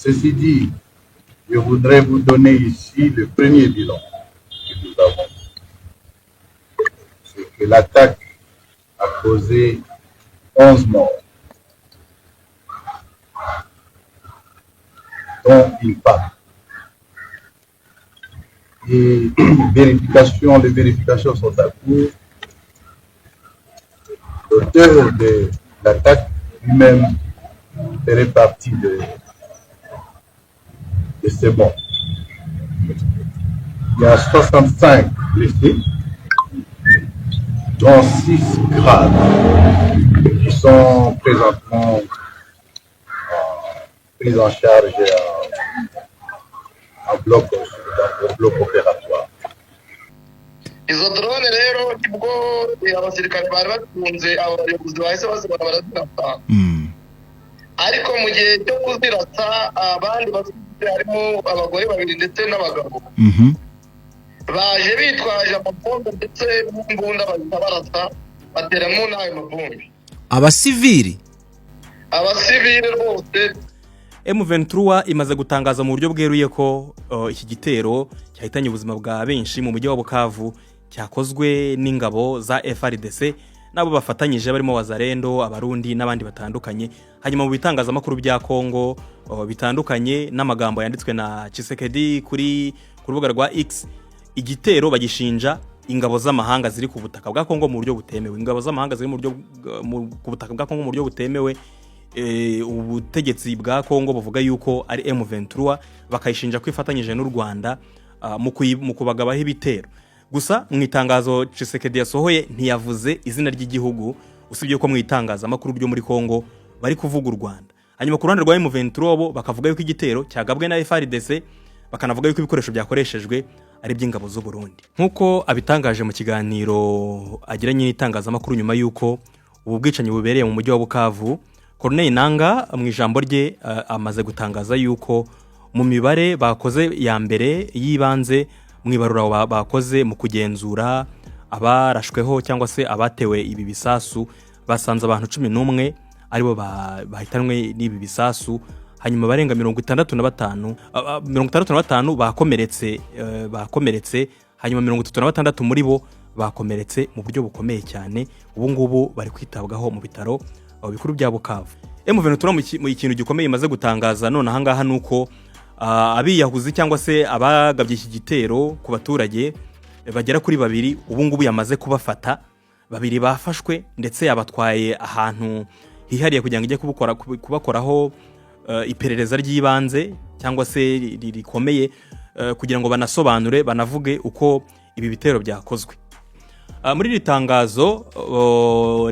Ceci dit, je voudrais vous donner ici le premier bilan que nous avons. C'est que l'attaque a causé 11 morts, dont une femme. Et les vérifications sont à court. L'auteur de l'attaque lui-même ferait partie de ces morts. Il y a 65 blessés, dont 6 graves, qui sont présentement pris en charge en bloc opératoire. Izo drone rero nibwo abasirikare bari batunze abayobozi bahise bazibona barazirasa ariko mu gihe cyo kuzirasa abandi basirikare harimo abagore babiri ndetse n'abagabo baje bitwaje amapombe ndetse n'imbunda bahita barasa bateramo n'ayo mapombe. Abasivili rwose M23 imaze gutangaza mu buryo bweruye ko iki gitero cyahitanye ubuzima bwa benshi mu mujyi wa Bukavu cyakozwe n'ingabo za FARDC nabo bafatanyije barimo Wazalendo, abarundi n'abandi batandukanye. Hanyuma mu bitangazamakuru bya Kongo bitandukanye n'amagambo yanditswe na Tshisekedi kuri rubuga rwa X, igitero bagishinja ingabo z'amahanga ziri ku butaka bwa Kongo mu buryo butemewe. Ingabo z'amahanga ziri ku butaka bwa Kongo mu buryo butemewe. Ubutegetsi bwa Kongo buvuga yuko ari M23 bakayishinja kwifatanyije n'u Rwanda mu kubagabaho ibitero. Gusa mu itangazo Tshisekedi yasohoye ntiyavuze izina ry'igihugu, usibye ko mu itangazamakuru byo muri Kongo bari kuvuga u Rwanda. Hanyuma ku ruhande rwa M23 bo bakavuga yuko igitero cyagabwe na FARDC, bakanavuga yuko ibikoresho byakoreshejwe ari by'ingabo z'u Burundi. Nkuko abitangaje mu kiganiro agiranye n'itangazamakuru nyuma yuko ubu bwicanyi bubereye mu mujyi wa Bukavu, Corneille Nangaa mu ijambo rye amaze gutangaza yuko mu mibare bakoze ya mbere yibanze mu ibarura bakoze mu kugenzura abarashweho cyangwa se abatewe ibi bisasu, basanze abantu 11 aribo bahitanwe n'ibi bisasu. Hanyuma barenga 65 bakomeretse, hanyuma 36 muri bo bakomeretse mu buryo bukomeye cyane. Ubu ngubu bari kwitabwaho mu bitaro bikuru bya Bukavu. M23 mu ikintu gikomeye imaze gutangaza none ahangaha nuko abiyahuzi cyangwa se abagabye iki gitero ku baturage bagera kuri 2 ubu ngubu yamaze kubafata. 2 bafashwe ndetse yabatwaye ahantu hihariye kugira ngo ijye kubakoraho iperereza ry'ibanze cyangwa se rikomeye kugira ngo banasobanure banavuge uko ibi bitero byakozwe. Muri iri tangazo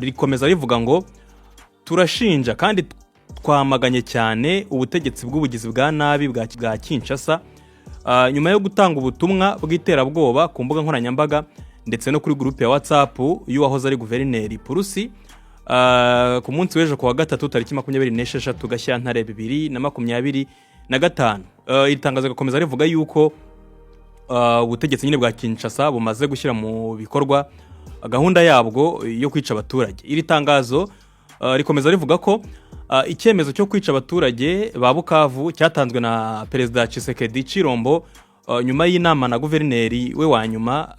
rikomeza rivuga ngo turashinja kandi twamaganye cyane ubutegetsi bw'ubugizi bwa nabi bwa Kinshasa nyuma yo gutanga ubutumwa bw'iterabwoba ku mbuga nkoranyambaga ndetse no kuri groupe ya WhatsApp y'uwahoze ari guverineri Purusi ku munsi w'ejo ku wa gatatu tariki 26 Gashyantare 2025. Iri tangazo gakomeza rivuga yuko ubutegetsi nyine bwa Kinshasa bumaze gushyira mu bikorwa gahunda yabwo yo kwica abaturage. Iri tangazo rikomeza rivuga ko icyemezo cyo kwica abaturage ba Bukavu cyatanzwe na Perezida Tshisekedi Chirombo nyuma y'inama na guverineri we wa nyuma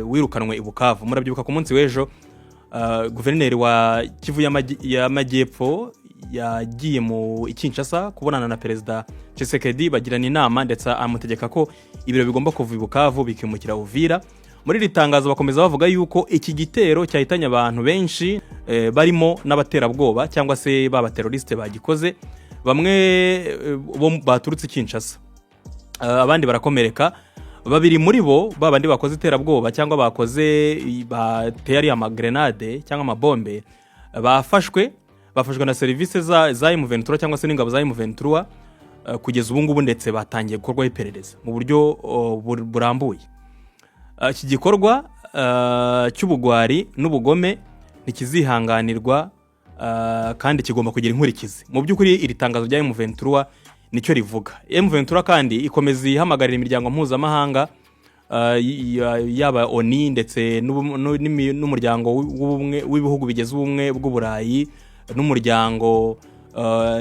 wirukanwe i Bukavu. Murabyibuka ku munsi w'ejo guverineri wa Kivu y'Amajyepfo yagiye mu Kinshasa kubonana na Perezida Tshisekedi bagirana inama ndetse amutegeka ko ibiro bigomba kuva i Bukavu bikimukira Uvira. Muri iri tangazo bakomeza bavuga yuko iki gitero cyahitanye abantu benshi barimo n'abaterabwoba cyangwa se b'abateroriste bagikoze, bamwe bo baturutse Kinshasa, abandi barakomereka. 2 muri bo babandi bakoze iterabwoba cyangwa bakoze bateye ari amagrenade cyangwa amabombe bafashwe na service za M23 cyangwa se n'ingabo za M23 kugeza ubu ngubu ndetse batangiye gukorwa iperereza mu buryo burambuye. Iki gikorwa cy'ubugwari n'ubugome ntikizihanganirwa kandi kigomba kugira inkurikizi. Mu by'ukuri iri tangazo rya M23 nicyo rivuga. M23 kandi ikomeza ihamagarira imiryango mpuzamahanga yaba ONU ndetse n'umuryango w'ibihugu bigeze ubumwe bw'Uburayi n'umuryango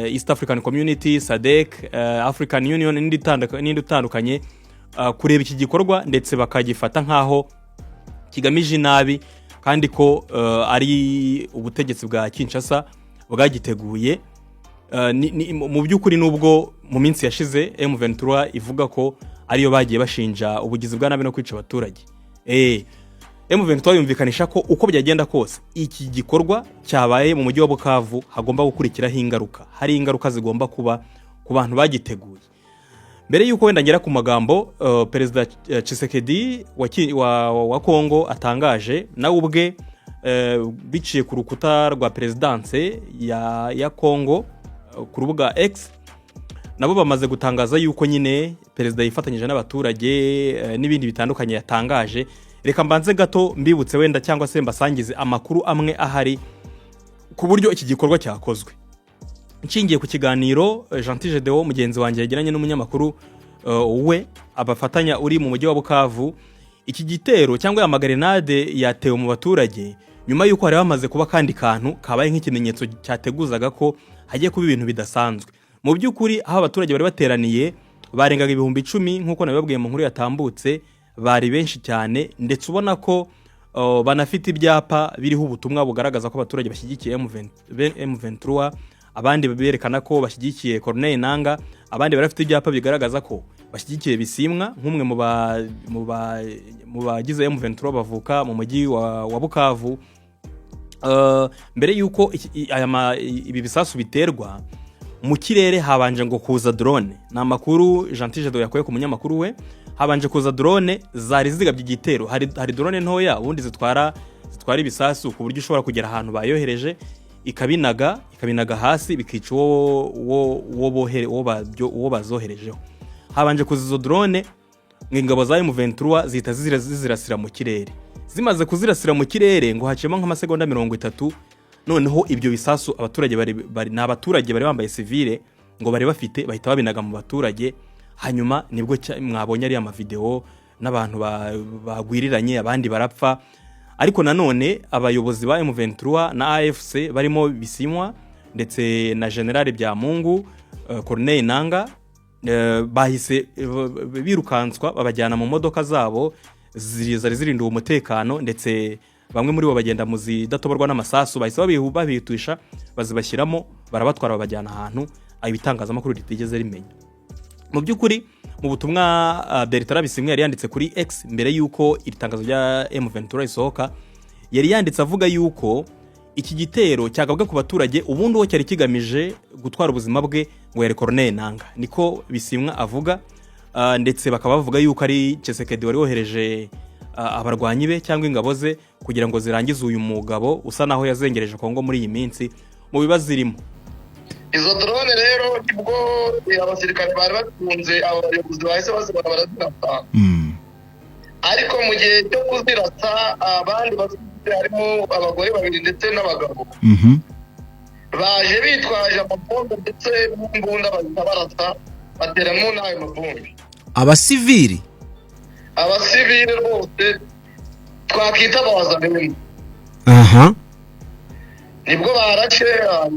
East African Community, SADC, African Union n'indi itandukanye kureba iki gikorwa ndetse bakagifata nkaho kigamije nabi kandi ko ari ubutegetsi bwa Kinshasa bwagiteguye. Mu by'ukuri nubwo mu minsi yashize M23 ivuga ko ariyo bagiye bashinja ubugizi bwa nabi no kwica abaturage. M23 yumvikanisha ko uko byagenda kose iki gikorwa cyabaye mu mujyi wa Bukavu hagomba gukurikiraho ingaruka. Hari ingaruka zigomba kuba ku bantu bagiteguye. Mbere yuko wenda ngera ku magambo Perezida Tshisekedi wa Kongo atangaje na ubwe biciye ku rukuta rwa presidence ya Kongo ku rubuga X, nabo bamaze gutangaza yuko nyine perezida yifatanyije n'abaturage n'ibindi bitandukanye yatangaje. Reka mbanze gato mbibutse wenda cyangwa se mbasangize amakuru amwe ahari ku buryo iki gikorwa cyakozwe. Nshingiye ku kiganiro Gentil Gedeon mugenzi wanjye yagiranye n'umunyamakuru we abafatanya uri mu mujyi wa Bukavu, iki gitero cyangwa amagarenade yatewe mu baturage nyuma yuko hari bamaze kuba kandi kantu kabaye nk'ikimenyetso cyateguzaga ko hagiye kuba ibintu bidasanzwe. Mu by'ukuri aho abaturage bari bateraniye barengaga 10,000 nkuko nababwiye mu nkuru yatambutse, bari benshi cyane ndetse ubona ko banafite ibyapa biriho ubutumwa bugaragaza ko abaturage bashyigikiye M23, abandi berekana ko bashyigikiye Corneille Nangaa, abandi barafite ibyapa bigaragaza ko bashyigikiye Bisimwa nk'umwe mu bagize M23 bavuka mu mujyi wa Bukavu. Mbere yuko ibi bisasu biterwa mu kirere habanje ngo kuza drone. Na makuru Gentil Gedeon yakoye ku munyamakuru we, habanje kuza drone zari zigabye igitero. Hari drone ntoya ubundi zitwara ibisasu ku buryo ushobora kugera ahantu bayohereje ikabinaga hasi bikica uwo bazoherejeho. Habanje kuza izo drone ng'ingabo za M23 zita zizirasira mu kirere. Zimaze kuzirasira mu kirere ngo hacemo nk'amasegonda 30, noneho ibyo bisasu abaturage bari bambaye civile ngo bari bafite bahita babinaga mu baturage. Hanyuma nibwo mwabonye ari amavideo n'abantu bagwiriranye abandi barapfa. Ariko nanone abayobozi ba M23 na AFC barimo Bisimwa ndetse na General Byamungu, Corneille Nangaa bahise birukanswa babajyana mu modoka zabo zari zirinda umutekano, ndetse bamwe muri bo bagenda mu zidatoborwa n'amasasu bahise babihutisha bazibashyiramo barabatwara babajyana ahantu ibitangazamakuru ritigeze rimenya. Mu by'ukuri mu butumwa Bertrand Bisimwa yari yanditse kuri X mbere yuko iritangazo rya M23 isohoka, yari yanditse avuga yuko iki gitero cyagabwe ku baturage ubundi wo cyari kigamije gutwara ubuzima bwe ngo yari Corneille Nangaa, niko Bisimwa avuga. Ndetse bakaba bavuga yuko ari Tshisekedi wari wohereje abarwanyi be cyangwa ingabo ze kugira ngo zirangize uyu mugabo usa naho yazengereje Kongo muri iyi minsi mu bibazo irimo. Izo drone rero nibwo abasirikare bari batunze abayobozi bahise bazibona barazirasa. Ariko mu gihe cyo kuzirasa abandi harimo abagore babiri ndetse n'abagabo baje bitwaje amapombe ndetse n'imbunda bahita barasa bateramo n'ayo mapombe. Abasivili rwose twakita abazabemo. Nibwo barace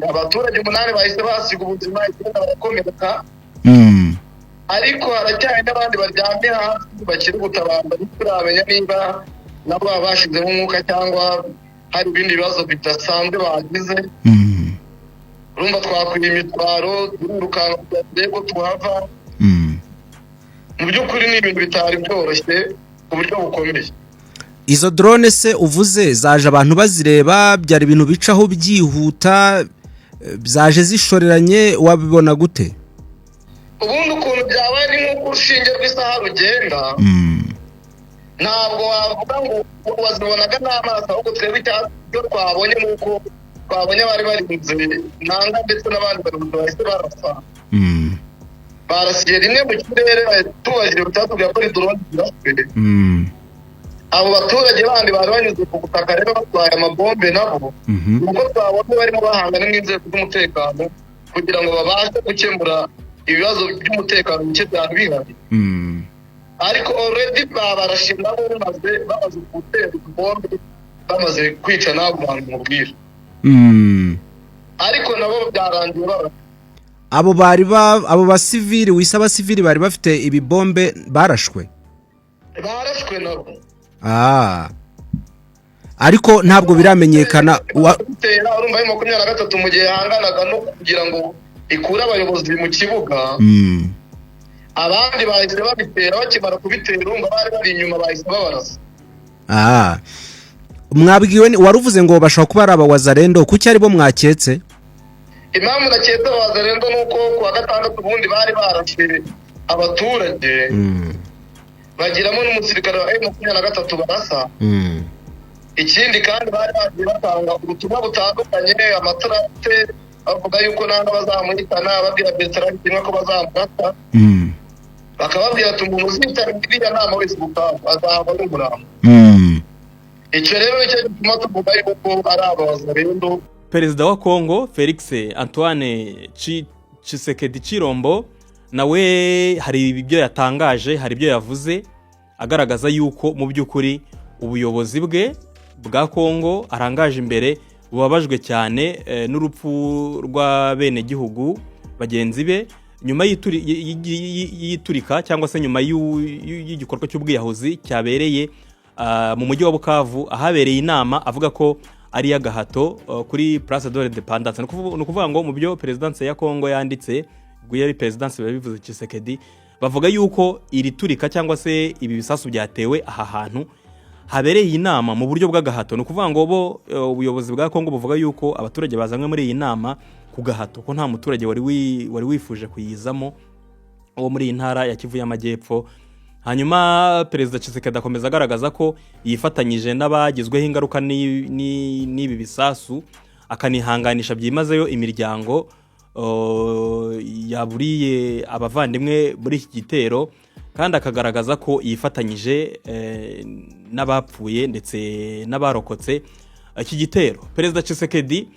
abaturage 8 bahise basiga ubuzima, icyenda barakomereka. Ariko haracyari n'abandi baryamye hasi bakiri gutabarwa, turamenya niba nabo babashizemo umwuka cyangwa hari ibindi bibazo bidasanzwe bagize. Urumva twakwiye imitwaro turukana ko tuhava. Mu by'ukuri ni ibintu bitari byoroshye ku buryo bukomeye. Izo drone se uvuze zaje abantu bazireba, byari ibintu bicaho byihuta, zaje zishoreranye, wabibona gute? Ubundi ukuntu byabaye ni nk'uko urushinge rw'isaha rugenda. Ntabwo wavuga ngo wazibonaga n'amaso, ahubwo twebwe icyo twabonye nuko twabonye bari barinze Nangaa ndetse n'abandi bayobozi bahise barasa. Barasiye rimwe mu kirere tubagire utatubwira ko ari drone ziraswe. Abo baturage bandi bari banyuze ku butaka rero batwaye amabombe nabo nuko twabonye barimo bahangana n'inzego z'umutekano kugira ngo babashe gukemura ibibazo by'umutekano muke byari bihari. Ariko already barashimira bo bamaze gutera bombe bamaze kwica n'abo bantu mubwira. ariko nabo byarangiye abo basivili wisa abasivili bari bafite ibibombe barashwe nabo. Ariko ntabwo biramenyekana urumva ari 23 mu gihe hanganaga no kugira ngo ikura abayobozi mu kibuga. Abandi bahise babitera, bakimara kubitera urumva bari inyuma bahise babarasa. Mwabwiwe waruvuze ngo bashaka kuba ari abawazarendo, kuki ari bo mwaketse? Impamvu naketse abawazarendo nuko kuwa gatandatu ubundi bari barashe abaturage bagiramo n'umusirikare wa M23 barasa. Ikindi kandi bari bagiye batanga ubutumwa butandukanye, amatarate bavuga yuko nanga bazamuhitana, babwira Bertrand kimwe ko bazamurasa. Bakababwira ati umuntu uzitana iriya nama wese azahava n'umurambo. Icyo rero nicyo gituma tuvuga yuko ari abawazarendo. Perezida wa Kongo Felix Antoine Tshisekedi Chilombo nawe hari ibyo yatangaje, hari ibyo yavuze agaragaza yuko mu by'ukuri ubuyobozi bwe bwa Kongo arangaje imbere bubabajwe cyane n'urupfu rwa bene gihugu bagenzi be nyuma yiturika cyangwa se nyuma y'igikorwa cy'ubwiyahuzi cyabereye mu mujyi wa Bukavu, ahabereye inama avuga ko ari y'agahato kuri Place de l'Independance. Ni ukuvuga ngo mu byo Presidence ya Kongo yanditse, yari Presidence bivuze Tshisekedi, bavuga yuko iri turika cyangwa se ibi bisasu byatewe aha hantu habereye inama mu buryo bw'agahato. Ni ukuvuga ngo bo ubuyobozi bwa Kongo buvuga yuko abaturage bazanywe muri iyi nama ku gahato, ko nta muturage wari wifuje kuyizamo wo muri iyi ntara ya Kivu y'Amajyepfo. Hanyuma Perezida Tshisekedi akomeza agaragaza ko yifatanyije n'abagizweho ingaruka n'ibi bisasu, akanihanganisha byimazeyo imiryango yaburiye abavandimwe muri iki gitero, kandi akagaragaza ko yifatanyije n'abapfuye ndetse n'abarokotse iki gitero. Perezida Tshisekedi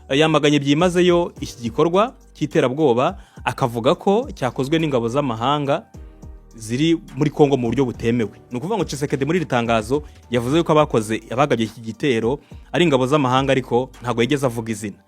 yamaganye byimazeyo iki gikorwa cy'iterabwoba, akavuga ko cyakozwe n'ingabo z'amahanga ziri muri Kongo mu buryo butemewe. Ni ukuvuga ngo Tshisekedi muri iri tangazo yavuze yuko abagabye iki gitero ari ingabo z'amahanga, ariko ntabwo yigeze avuga izina.